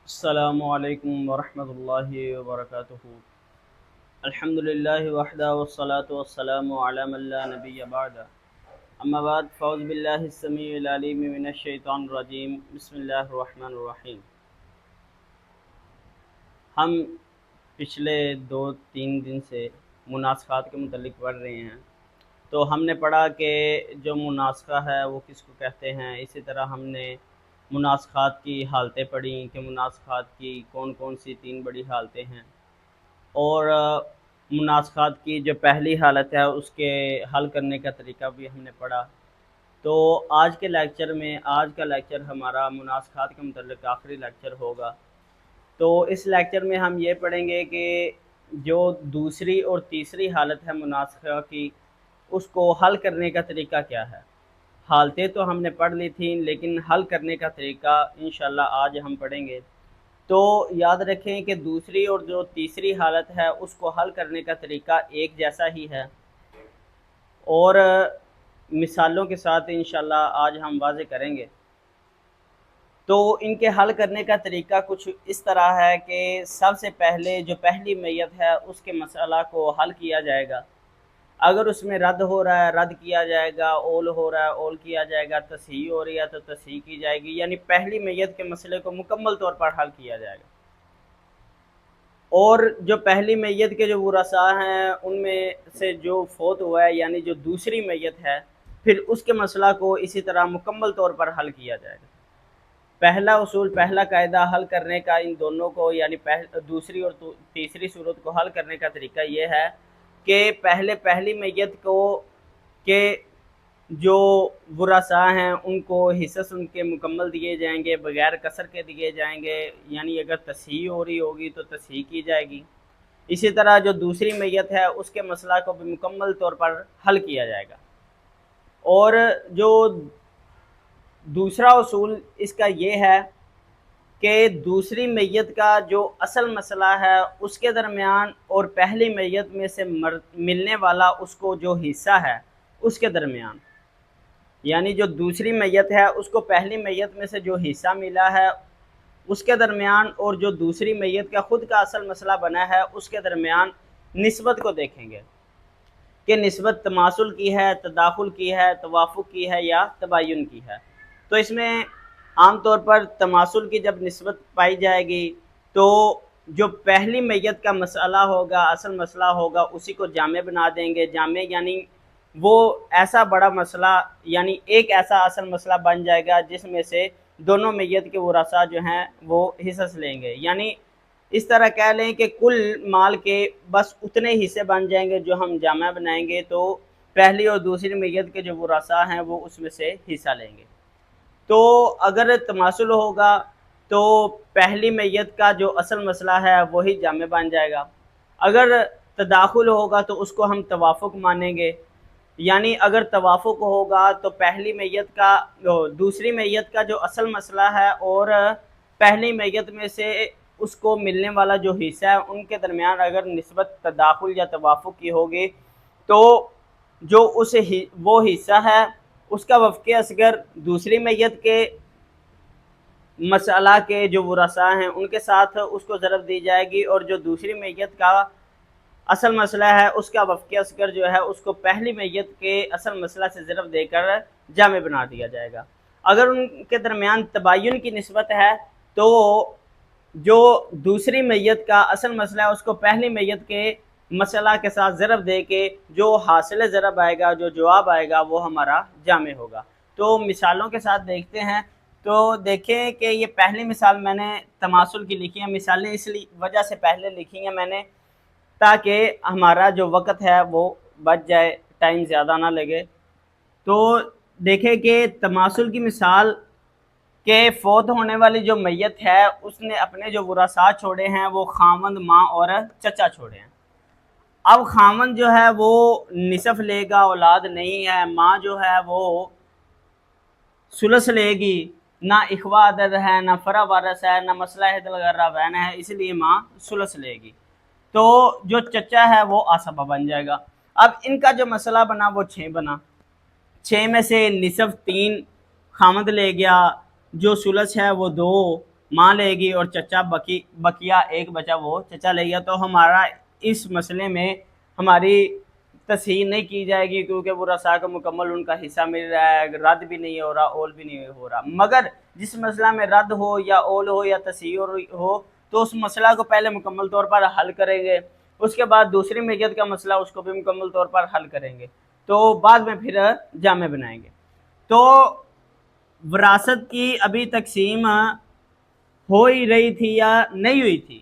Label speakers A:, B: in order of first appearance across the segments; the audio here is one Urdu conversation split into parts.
A: السلام علیکم ورحمۃ اللہ وبرکاتہ۔ الحمد للہ وحدہ والصلاة والسلام علی من لا نبی بعد، اما بعد فاعوذ باللہ السمیع العلیم من الشیطان الرجیم، بسم اللہ الرحمن الرحیم۔ ہم پچھلے 2-3 دن سے مناسخات کے متعلق پڑھ رہے ہیں، تو ہم نے پڑھا کہ جو مناسخہ ہے وہ کس کو کہتے ہیں۔ اسی طرح ہم نے مناسخات کی حالتیں پڑھیں کہ مناسخات کی کون کون سی 3 بڑی حالتیں ہیں، اور مناسخات کی جو پہلی حالت ہے اس کے حل کرنے کا طریقہ بھی ہم نے پڑھا۔ تو آج کا لیکچر ہمارا مناسخات کے متعلق آخری لیکچر ہوگا۔ تو اس لیکچر میں ہم یہ پڑھیں گے کہ جو دوسری اور تیسری حالت ہے مناسخہ کی، اس کو حل کرنے کا طریقہ کیا ہے۔ حالتیں تو ہم نے پڑھ لی تھیں، لیکن حل کرنے کا طریقہ انشاءاللہ آج ہم پڑھیں گے۔ تو یاد رکھیں کہ دوسری اور جو تیسری حالت ہے اس کو حل کرنے کا طریقہ ایک جیسا ہی ہے، اور مثالوں کے ساتھ انشاءاللہ آج ہم واضح کریں گے۔ تو ان کے حل کرنے کا طریقہ کچھ اس طرح ہے کہ سب سے پہلے جو پہلی میت ہے اس کے مسئلہ کو حل کیا جائے گا۔ اگر اس میں رد ہو رہا ہے رد کیا جائے گا، اول ہو رہا ہے اول کیا جائے گا، تصحیح ہو رہی ہے تو تصحیح کی جائے گی، یعنی پہلی میت کے مسئلے کو مکمل طور پر حل کیا جائے گا۔ اور جو پہلی میت کے جو ورثاء ہیں ان میں سے جو فوت ہوا ہے، یعنی جو دوسری میت ہے، پھر اس کے مسئلہ کو اسی طرح مکمل طور پر حل کیا جائے گا۔ پہلا اصول، پہلا قاعدہ حل کرنے کا ان دونوں کو، یعنی دوسری اور تیسری صورت کو حل کرنے کا طریقہ یہ ہے کہ پہلی میت کو کہ جو ورثاء ہیں ان کو حصص ان کے مکمل دیے جائیں گے، بغیر کسر کے دیے جائیں گے، یعنی اگر تصحیح ہو رہی ہوگی تو تصحیح کی جائے گی۔ اسی طرح جو دوسری میت ہے اس کے مسئلہ کو بھی مکمل طور پر حل کیا جائے گا۔ اور جو دوسرا اصول اس کا یہ ہے کہ دوسری میت کا جو اصل مسئلہ ہے اس کے درمیان اور پہلی میت میں سے ملنے والا اس کو جو حصہ ہے اس کے درمیان، یعنی جو دوسری میت ہے اس کو پہلی میت میں سے جو حصہ ملا ہے اس کے درمیان، اور جو دوسری میت کا خود کا اصل مسئلہ بنا ہے اس کے درمیان نسبت کو دیکھیں گے کہ نسبت تماثل کی ہے، تداخل کی ہے، توافق کی ہے یا تباین کی ہے۔ تو اس میں عام طور پر تماثل کی جب نسبت پائی جائے گی تو جو پہلی میت کا مسئلہ ہوگا، اصل مسئلہ ہوگا، اسی کو جامع بنا دیں گے۔ جامع یعنی وہ ایسا بڑا مسئلہ، یعنی ایک ایسا اصل مسئلہ بن جائے گا جس میں سے دونوں میت کے ورثاء جو ہیں وہ حصص لیں گے، یعنی اس طرح کہہ لیں کہ کل مال کے بس اتنے حصے بن جائیں گے جو ہم جامع بنائیں گے، تو پہلی اور دوسری میت کے جو ورثاء ہیں وہ اس میں سے حصہ لیں گے۔ تو اگر تماثل ہوگا تو پہلی میت کا جو اصل مسئلہ ہے وہی جامع بن جائے گا۔ اگر تداخل ہوگا تو اس کو ہم توافق مانیں گے، یعنی اگر توافق ہوگا تو پہلی میت کا دوسری میت کا جو اصل مسئلہ ہے اور پہلی میت میں سے اس کو ملنے والا جو حصہ ہے ان کے درمیان اگر نسبت تداخل یا توافق کی ہوگی تو جو وہ حصہ ہے اس کا وفق اصغر دوسری میت کے مسئلہ کے جو ورثاء ہیں ان کے ساتھ اس کو ضرب دی جائے گی، اور جو دوسری میت کا اصل مسئلہ ہے اس کا وفق اصغر جو ہے اس کو پہلی میت کے اصل مسئلہ سے ضرب دے کر جامع بنا دیا جائے گا۔ اگر ان کے درمیان تباین کی نسبت ہے تو جو دوسری میت کا اصل مسئلہ ہے اس کو پہلی میت کے مسئلہ کے ساتھ ضرب دے کے جو حاصل ضرب آئے گا، جو جواب آئے گا وہ ہمارا جامع ہوگا۔ تو مثالوں کے ساتھ دیکھتے ہیں۔ تو دیکھیں کہ یہ پہلی مثال میں نے تماثل کی لکھی ہے، مثالیں اس وجہ سے پہلے لکھی ہیں میں نے تاکہ ہمارا جو وقت ہے وہ بچ جائے، ٹائم زیادہ نہ لگے۔ تو دیکھیں کہ تماثل کی مثال کہ فوت ہونے والی جو میت ہے اس نے اپنے جو ورثاء چھوڑے ہیں وہ خاوند، ماں اور چچا چھوڑے ہیں۔ اب خاوند جو ہے وہ نصف لے گا، اولاد نہیں ہے۔ ماں جو ہے وہ ثلث لے گی، نہ اخوہ عدد ہے، نہ فرع وارث ہے، نہ مسئلہ حد الغرابین ہے، اس لیے ماں ثلث لے گی۔ تو جو چچا ہے وہ عصبہ بن جائے گا۔ اب ان کا جو مسئلہ بنا وہ 6 بنا، 6 میں سے نصف 3 خاوند لے گیا، جو ثلث ہے وہ 2، ماں لے گی اور چچا بقیہ ایک بچہ وہ چچا لے گیا، تو ہمارا اس مسئلے میں ہماری تصحیح نہیں کی جائے گی، کیونکہ ورثاء کو مکمل ان کا حصہ مل رہا ہے، رد بھی نہیں ہو رہا، اول بھی نہیں ہو رہا۔ مگر جس مسئلہ میں رد ہو یا اول ہو یا تصحیح ہو تو اس مسئلہ کو پہلے مکمل طور پر حل کریں گے، اس کے بعد دوسری میت کا مسئلہ اس کو بھی مکمل طور پر حل کریں گے، تو بعد میں پھر جامع بنائیں گے۔ تو وراثت کی ابھی تقسیم ہو ہی رہی تھی یا نہیں ہوئی تھی؟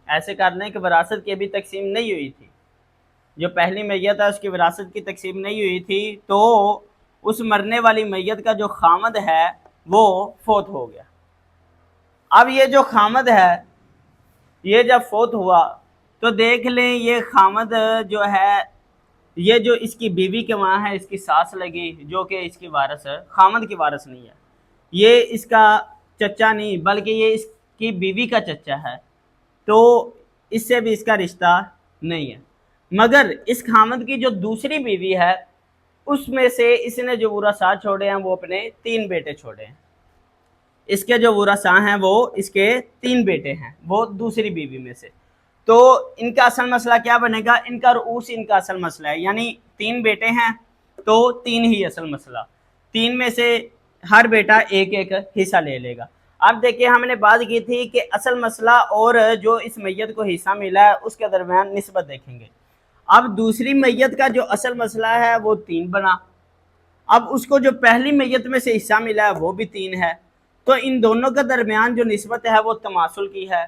A: ایسے کر لیں کہ وراثت کی ابھی تقسیم نہیں ہوئی تھی، جو پہلی میت ہے اس کی وراثت کی تقسیم نہیں ہوئی تھی، تو اس مرنے والی میت کا جو خامد ہے وہ فوت ہو گیا۔ اب یہ جو خامد ہے یہ جب فوت ہوا تو دیکھ لیں یہ خامد جو ہے، یہ جو اس کی بیوی کے وہاں ہے اس کی ساس لگی جو کہ اس کی وارث ہے، خامد کی وارث نہیں ہے، یہ اس کا چچا نہیں بلکہ یہ اس کی بیوی کا چچا ہے، تو اس سے بھی اس کا رشتہ نہیں ہے۔ مگر اس خامد کی جو دوسری بیوی ہے اس میں سے اس نے جو ورثاء چھوڑے ہیں وہ اپنے 3 بیٹے چھوڑے ہیں، اس کے جو ورثاء ہیں وہ اس کے 3 بیٹے ہیں، وہ دوسری بیوی میں سے۔ تو ان کا اصل مسئلہ کیا بنے گا؟ ان کا رؤوس ان کا اصل مسئلہ ہے، یعنی 3 بیٹے ہیں تو 3 ہی اصل مسئلہ، 3 میں سے ہر بیٹا ایک ایک حصہ لے لے گا۔ اب دیکھیں ہم نے بات کی تھی کہ اصل مسئلہ اور جو اس میت کو حصہ ملا ہے اس کے درمیان نسبت دیکھیں گے۔ اب دوسری میت کا جو اصل مسئلہ ہے وہ 3 بنا، اب اس کو جو پہلی میت میں سے حصہ ملا ہے وہ بھی 3 ہے، تو ان دونوں کے درمیان جو نسبت ہے وہ تماثل کی ہے۔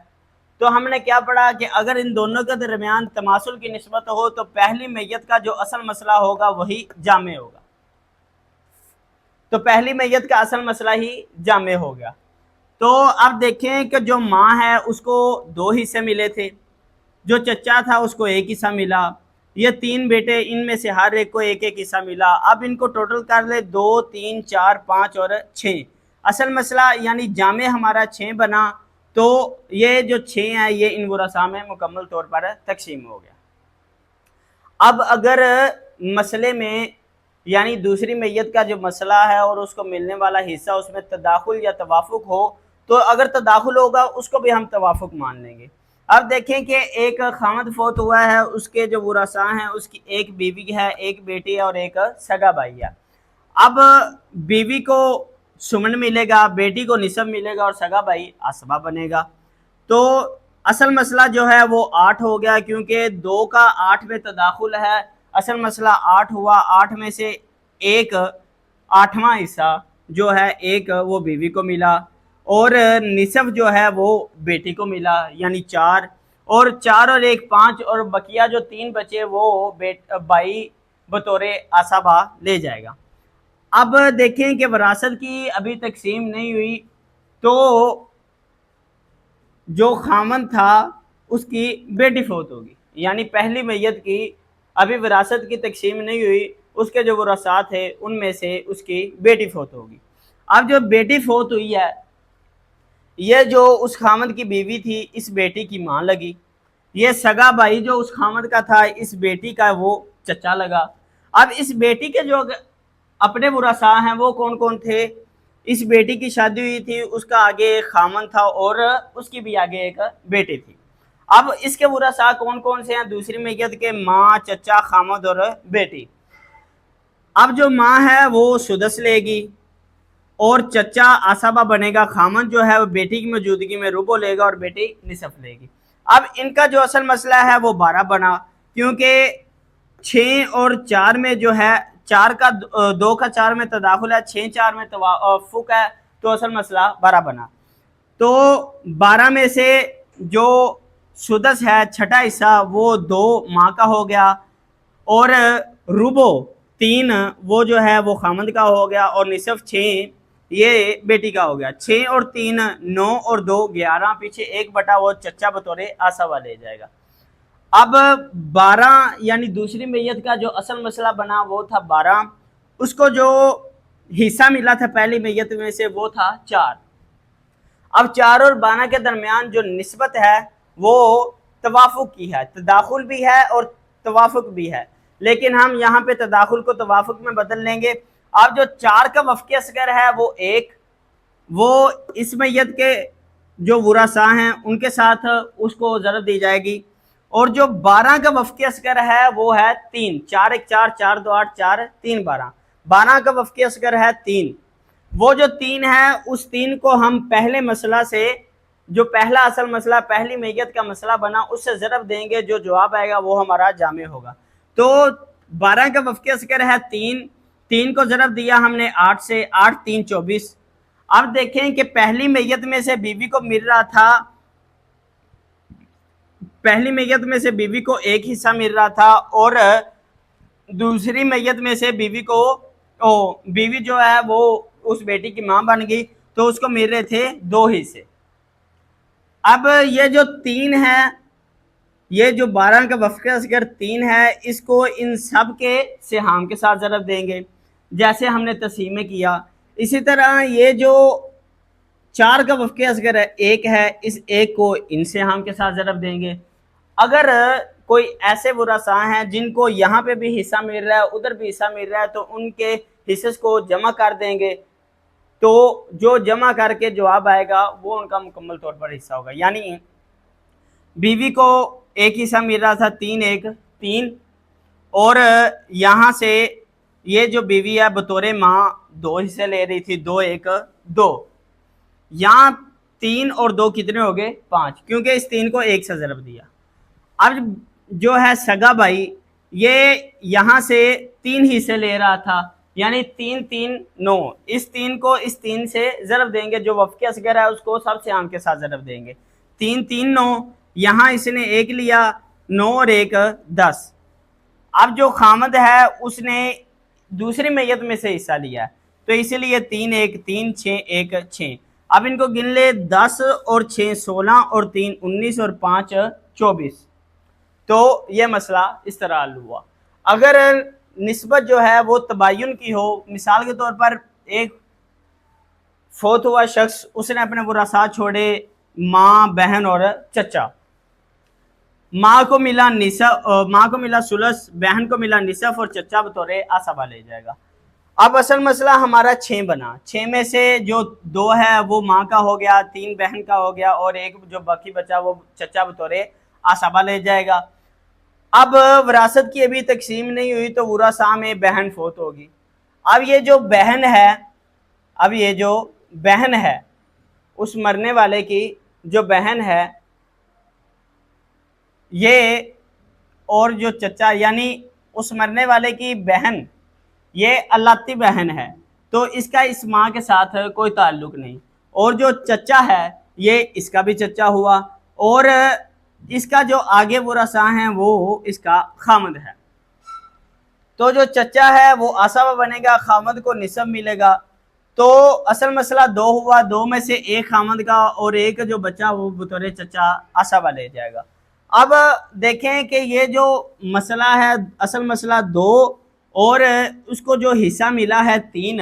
A: تو ہم نے کیا پڑھا کہ اگر ان دونوں کے درمیان تماثل کی نسبت ہو تو پہلی میت کا جو اصل مسئلہ ہوگا وہی جامع ہوگا، تو پہلی میت کا اصل مسئلہ ہی جامع ہو گیا۔ تو اب دیکھیں کہ جو ماں ہے اس کو 2 حصے ملے تھے، جو چچا تھا اس کو 1 حصہ ملا، یہ 3 بیٹے ان میں سے ہر ایک کو ایک ایک حصہ ملا۔ اب ان کو ٹوٹل کر لے 2 3 4 5 اور 6، اصل مسئلہ یعنی جامع ہمارا 6 بنا، تو یہ جو 6 ہیں یہ ان ورثاء میں مکمل طور پر تقسیم ہو گیا۔ اب اگر مسئلے میں یعنی دوسری میت کا جو مسئلہ ہے اور اس کو ملنے والا حصہ اس میں تداخل یا توافق ہو، تو اگر تداخل ہوگا اس کو بھی ہم توافق مان لیں گے۔ اب دیکھیں کہ ایک خامد فوت ہوا ہے، اس کے جو ورثاء ہیں اس کی ایک بیوی ہے، ایک بیٹی ہے اور ایک سگا بھائی ہے۔ اب بیوی کو سمن ملے گا، بیٹی کو نصف ملے گا اور سگا بھائی عصبہ بنے گا، تو اصل مسئلہ جو ہے وہ 8 ہو گیا، کیونکہ 2 کا 8 میں تداخل ہے، اصل مسئلہ 8 ہوا، 8 میں سے ایک 8واں حصہ جو ہے ایک وہ بیوی کو ملا، اور نصف جو ہے وہ بیٹی کو ملا، یعنی 4، اور 4 اور 1 5، اور بقیہ جو 3 بچے وہ بھائی بطور عصبہ لے جائے گا۔ اب دیکھیں کہ وراثت کی ابھی تقسیم نہیں ہوئی، تو جو خامن تھا اس کی بیٹی فوت ہوگی، یعنی پہلی میت کی ابھی وراثت کی تقسیم نہیں ہوئی، اس کے جو ورثاء تھے ان میں سے اس کی بیٹی فوت ہوگی۔ اب جو بیٹی فوت ہوئی ہے یہ جو اس خامد کی بیوی تھی اس بیٹی کی ماں لگی، یہ سگا بھائی جو اس خامد کا تھا اس بیٹی کا وہ چچا لگا۔ اب اس بیٹی کے جو اپنے ورثاء ہیں وہ کون کون تھے؟ اس بیٹی کی شادی ہوئی تھی، اس کا آگے ایک خامن تھا اور اس کی بھی آگے ایک بیٹی تھی۔ اب اس کے ورثاء کون کون سے ہیں؟ دوسری میت کے ماں، چچا، خامد اور بیٹی۔ اب جو ماں ہے وہ سدس لے گی اور چچا عصبہ بنے گا، خامن جو ہے وہ بیٹی کی موجودگی میں ربع لے گا اور بیٹی نصف لے گی۔ اب ان کا جو اصل مسئلہ ہے وہ 12 بنا، کیونکہ 6 اور 4 میں جو ہے 4 کا 2 کا 4 میں تداخل ہے، 6 4 میں توافق ہے، تو اصل مسئلہ 12 بنا۔ تو 12 میں سے جو سدس ہے چھٹا حصہ وہ 2 ماں کا ہو گیا، اور ربع 3 وہ جو ہے وہ خامد کا ہو گیا، اور نصف 6 یہ بیٹی کا ہو گیا۔ 6 اور 3 9 اور 2 11، پیچھے 1 بٹا وہ چچا بطور عصبہ لے جائے گا۔ اب 12 یعنی دوسری میت کا جو اصل مسئلہ بنا وہ تھا 12، اس کو جو حصہ ملا تھا پہلی میت میں سے وہ تھا 4۔ اب 4 اور 12 کے درمیان جو نسبت ہے وہ توافق کی ہے، تداخل بھی ہے اور توافق بھی ہے، لیکن ہم یہاں پہ تداخل کو توافق میں بدل لیں گے۔ اب جو 4 کا وفق اصغر ہے وہ 1، وہ اس میت کے جو ورثاء ہیں ان کے ساتھ اس کو ضرب دی جائے گی، اور جو 12 کا وفقی اصغر ہے وہ ہے 3، 4 1 4 4 2 8 4 3 12، 12 کا وفقی اصغر ہے 3۔ وہ جو 3 ہے اس 3 کو ہم پہلے مسئلہ سے، جو پہلا اصل مسئلہ پہلی میت کا مسئلہ بنا اس سے ضرب دیں گے، جو جواب آئے گا وہ ہمارا جامع ہوگا۔ تو 12 کا وفقی اصغر ہے 3، 3 کو ضرب دیا ہم نے 8 سے، 8 3 24۔ اب دیکھیں کہ پہلی میت میں سے بیوی کو مل رہا تھا، پہلی میت میں سے بیوی کو ایک حصہ مل رہا تھا، اور دوسری میت میں سے بیوی کو، بیوی جو ہے وہ اس بیٹی کی ماں بن گئی تو اس کو مل رہے تھے 2 حصے۔ اب یہ جو 3 ہے، یہ جو 12 کا وفقی اصغر 3 ہے، اس کو ان سب کے سہام کے ساتھ ضرب دیں گے جیسے ہم نے تقسیم میں کیا۔ اسی طرح یہ جو 4 کا وفقی اصغر ہے 1 ہے، اس 1 کو ان سہام کے ساتھ ضرب دیں گے۔ اگر کوئی ایسے ورثاء ہیں جن کو یہاں پہ بھی حصہ مل رہا ہے ادھر بھی حصہ مل رہا ہے تو ان کے حصے کو جمع کر دیں گے، تو جو جمع کر کے جواب آئے گا وہ ان کا مکمل طور پر حصہ ہوگا۔ یعنی بیوی کو ایک حصہ مل رہا تھا 3 1 3، اور یہاں سے یہ جو بیوی ہے بطور ماں 2 حصے لے رہی تھی، 2 1 2، یہاں 3 اور 2 کتنے ہو گئے 5، کیونکہ اس 3 کو 1 سے ضرب دیا۔ اب جو ہے سگا بھائی یہ یہاں سے 3 حصے لے رہا تھا، یعنی 3 3 9، اس 3 کو اس 3 سے ضرب دیں گے، جو وفقی اصغر ہے اس کو سب سہام کے ساتھ ضرب دیں گے۔ 3 3 9، یہاں اس نے 1 لیا، 9 اور 1 10۔ اب جو خامد ہے اس نے دوسری میت میں سے حصہ لیا ہے تو اسی لیے 3 1 3 6 1 6۔ اب ان کو گن لے، 10 اور 6 16 اور 3 19 اور 5 24۔ تو یہ مسئلہ اس طرح حل ہوا۔ اگر نسبت جو ہے وہ تباین کی ہو، مثال کے طور پر ایک فوت ہوا شخص، اس نے اپنے ورثاء چھوڑے ماں بہن اور چچا، ماں کو ملا نصف، ماں کو ملا ثلث، بہن کو ملا نصف اور چچا بطور عصبہ لے جائے گا۔ اب اصل مسئلہ ہمارا 6 بنا، 6 میں سے جو 2 ہے وہ ماں کا ہو گیا، 3 بہن کا ہو گیا، اور 1 جو باقی بچا وہ چچا بطور عصبہ لے جائے گا۔ اب وراثت کی ابھی تقسیم نہیں ہوئی تو ورثاء میں بہن فوت ہوگی۔ اب یہ جو بہن ہے، اب یہ جو بہن ہے اس مرنے والے کی جو بہن ہے، یہ اور جو چچا یعنی اس مرنے والے کی بہن یہ الاتی بہن ہے تو اس کا اس ماں کے ساتھ کوئی تعلق نہیں، اور جو چچا ہے یہ اس کا بھی چچا ہوا، اور اس کا جو آگے ورثاء ہیں وہ اس کا خامد ہے۔ تو جو چچا ہے وہ عصبہ بنے گا، خامد کو نصف ملے گا۔ تو اصل مسئلہ 2 ہوا، 2 میں سے 1 خامد کا اور 1 جو بچا وہ بطور چچا عصبہ لے جائے گا۔ اب دیکھیں کہ یہ جو مسئلہ ہے اصل مسئلہ 2 اور اس کو جو حصہ ملا ہے 3،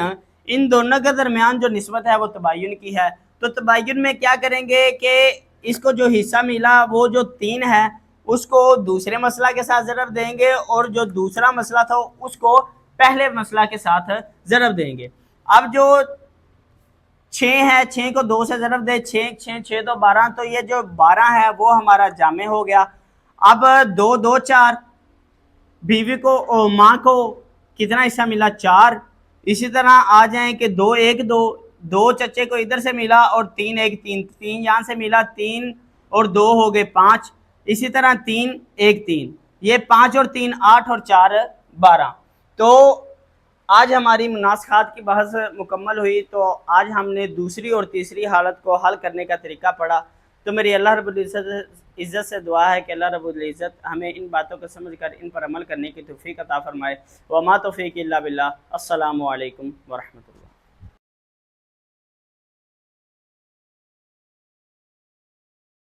A: ان دونوں کے درمیان جو نسبت ہے وہ تباین کی ہے۔ تو تباین میں کیا کریں گے کہ اس کو جو حصہ ملا وہ جو 3 ہے اس کو دوسرے مسئلہ کے ساتھ ضرب دیں گے، اور جو دوسرا مسئلہ تھا اس کو پہلے مسئلہ کے ساتھ ضرب دیں گے۔ اب جو 6 ہے، 6 کو 2 سے ضرب دے، 6 6 6 تو 12، تو یہ جو 12 ہے وہ ہمارا جامع ہو گیا۔ اب 2 2 4، بیوی کو ماں کو کتنا حصہ ملا 4۔ اسی طرح آ جائیں کہ 2 1 2، 2 چچے کو ادھر سے ملا، اور 3 1 3، 3 یہاں سے ملا، 3 اور 2 ہو گئے 5۔ اسی طرح 3 1 3، یہ 5 اور 3 8 اور 4 12۔ تو آج ہماری مناسخات کی بحث مکمل ہوئی، تو آج ہم نے دوسری اور تیسری حالت کو حل کرنے کا طریقہ پڑھا۔ تو میری اللہ رب العزت سے دعا ہے کہ اللہ رب العزت ہمیں ان باتوں کو سمجھ کر ان پر عمل کرنے کی توفیق عطا فرمائے۔ وما توفیق الا باللہ۔ السلام علیکم ورحمۃ اللہ۔